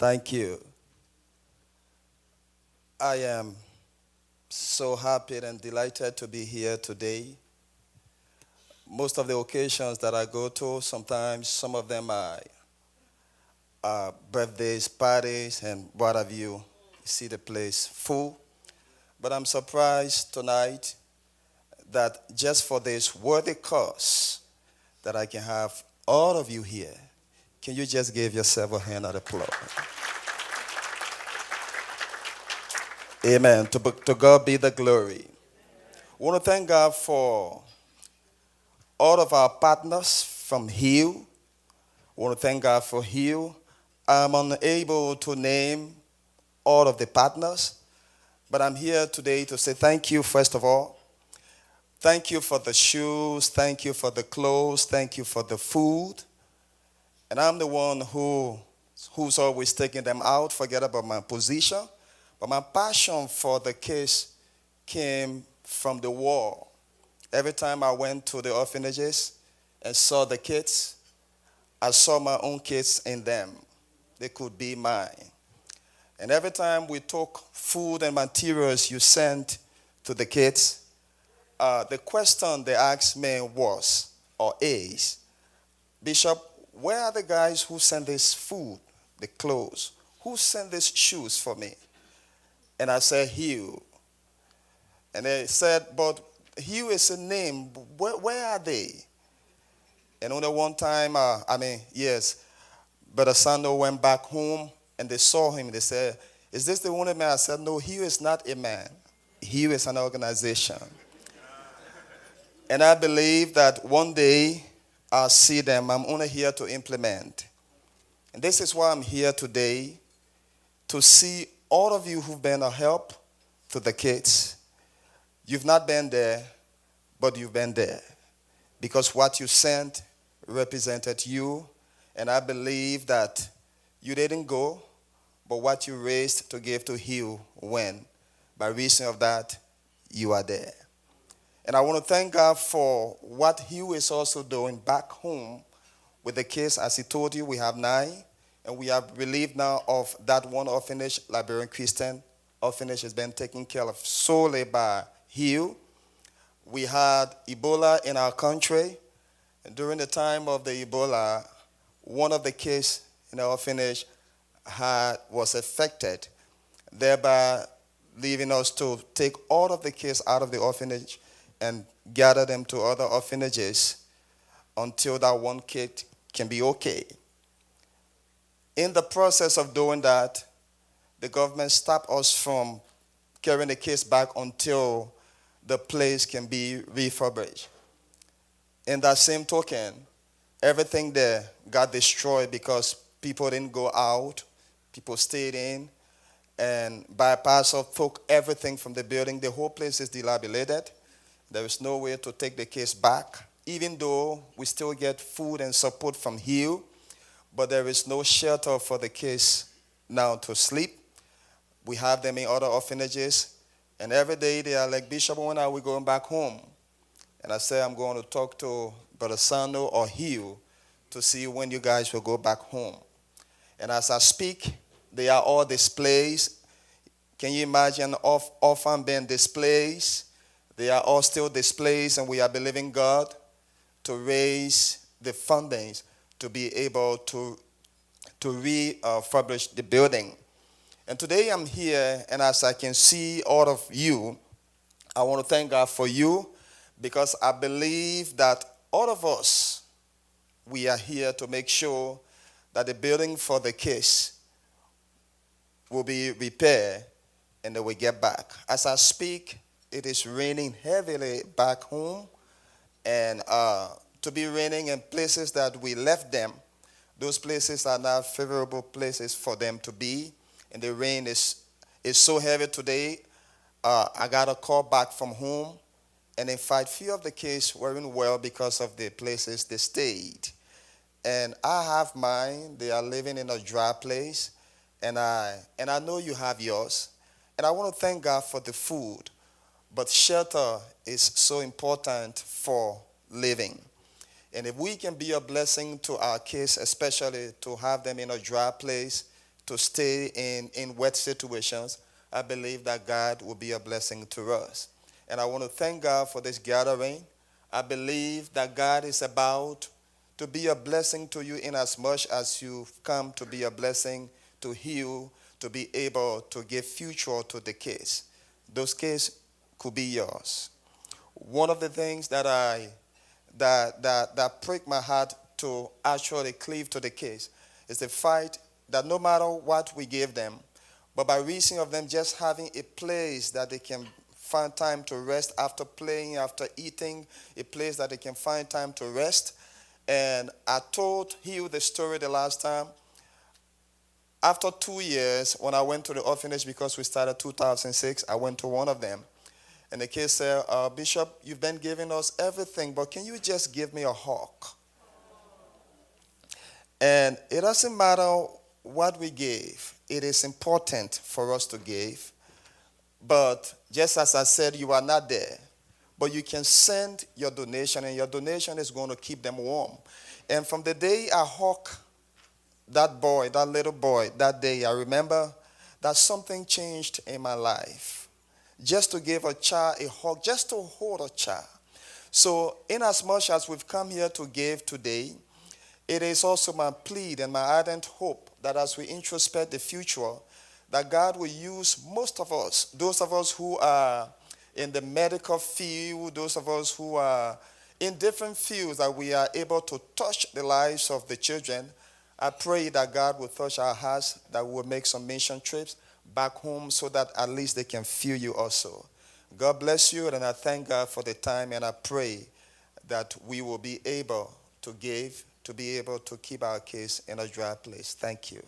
Thank you. I am so happy and delighted to be here today. Most of the occasions that I go to, sometimes some of them are birthdays, parties, and what have you. You see the place full. But I'm surprised tonight that just for this worthy cause that I can have all of you here. Can you just give yourself a hand of applause? Amen. To God be the glory. I want to thank God for all of our partners from H.E.A.L. I want to thank God for H.E.A.L. I'm unable to name all of the partners, but I'm here today to say thank you, first of all. Thank you for the shoes. Thank you for the clothes. Thank you for the food. And I'm the one who's always taking them out, forget about my position. But my passion for the case came from the war. Every time I went to the orphanages and saw the kids, I saw my own kids in them. They could be mine. And every time we took food and materials you sent to the kids, the question they asked me was, or is, Bishop, where are the guys who sent this food, the clothes? Who sent these shoes for me? And I said, H.E.A.L. And they said, but H.E.A.L is a name. Where are they? And only one time, yes, Brother Sando went back home and they saw him. They said, is this the only man? I said, no, H.E.A.L is not a man. H.E.A.L is an organization. And I believe that one day I'll see them. I'm only here to implement. And this is why I'm here today, to see all of you who've been a help to the kids. You've not been there, but you've been there. Because what you sent represented you. And I believe that you didn't go, but what you raised to give to H.E.A.L went. By reason of that, you are there. And I want to thank God for what H.E.A.L is also doing back home with the kids. As he told you, we have 9. And we have relieved now of that one orphanage, Liberian Christian orphanage, has been taken care of solely by H.E.A.L. We had Ebola in our country. And during the time of the Ebola, one of the kids in the orphanage was affected, thereby leaving us to take all of the kids out of the orphanage and gather them to other orphanages until that one kid can be okay. In the process of doing that, the government stopped us from carrying the kids back until the place can be refurbished. In that same token, everything there got destroyed because people didn't go out, people stayed in, and bypassers took everything from the building. The whole place is dilapidated. There is no way to take the kids back, even though we still get food and support from H.E.A.L, but there is no shelter for the kids now to sleep. We have them in other orphanages, and every day they are like, Bishop, when are we going back home? And I say, I'm going to talk to Brother Sando or H.E.A.L to see when you guys will go back home. And as I speak, they are all displaced. Can you imagine orphan being displaced? They are all still displaced, and we are believing God to raise the fundings to be able to refurbish the building. And today I'm here, and as I can see all of you, I want to thank God for you, because I believe that all of us, we are here to make sure that the building for the kids will be repaired and they will get back. As I speak, it is raining heavily back home, and to be raining in places that we left them, those places are not favorable places for them to be. And the rain is so heavy today. I got a call back from home, and in fact, few of the kids weren't well because of the places they stayed. And I have mine. They are living in a dry place, and I know you have yours. And I want to thank God for the food, but shelter is so important for living. And if we can be a blessing to our kids, especially to have them in a dry place, to stay in wet situations, I believe that God will be a blessing to us. And I want to thank God for this gathering. I believe that God is about to be a blessing to you in as much as you've come to be a blessing to H.E.A.L, to be able to give future to the kids. Those kids could be yours. One of the things that prick my heart to actually cleave to the kids is the fact that no matter what we give them, but by reason of them just having a place that they can find time to rest after playing, after eating, a place that they can find time to rest. And I told H.E.A.L the story the last time. After 2 years, when I went to the orphanage, because we started 2006, I went to one of them. And the kid said, Bishop, you've been giving us everything, but can you just give me a hug? And it doesn't matter what we gave. It is important for us to give. But just as I said, you are not there. But you can send your donation, and your donation is going to keep them warm. And from the day I hugged that boy, that little boy, that day, I remember that something changed in my life. Just to give a child a hug, just to hold a child. So, in as much as we've come here to give today, it is also my plea and my ardent hope that as we introspect the future, that God will use most of us, those of us who are in the medical field, those of us who are in different fields, that we are able to touch the lives of the children. I pray that God will touch our hearts, that we will make some mission trips back home so that at least they can feel you also. God bless you, and I thank God for the time, and I pray that we will be able to give, to be able to keep our kids in a dry place. Thank you.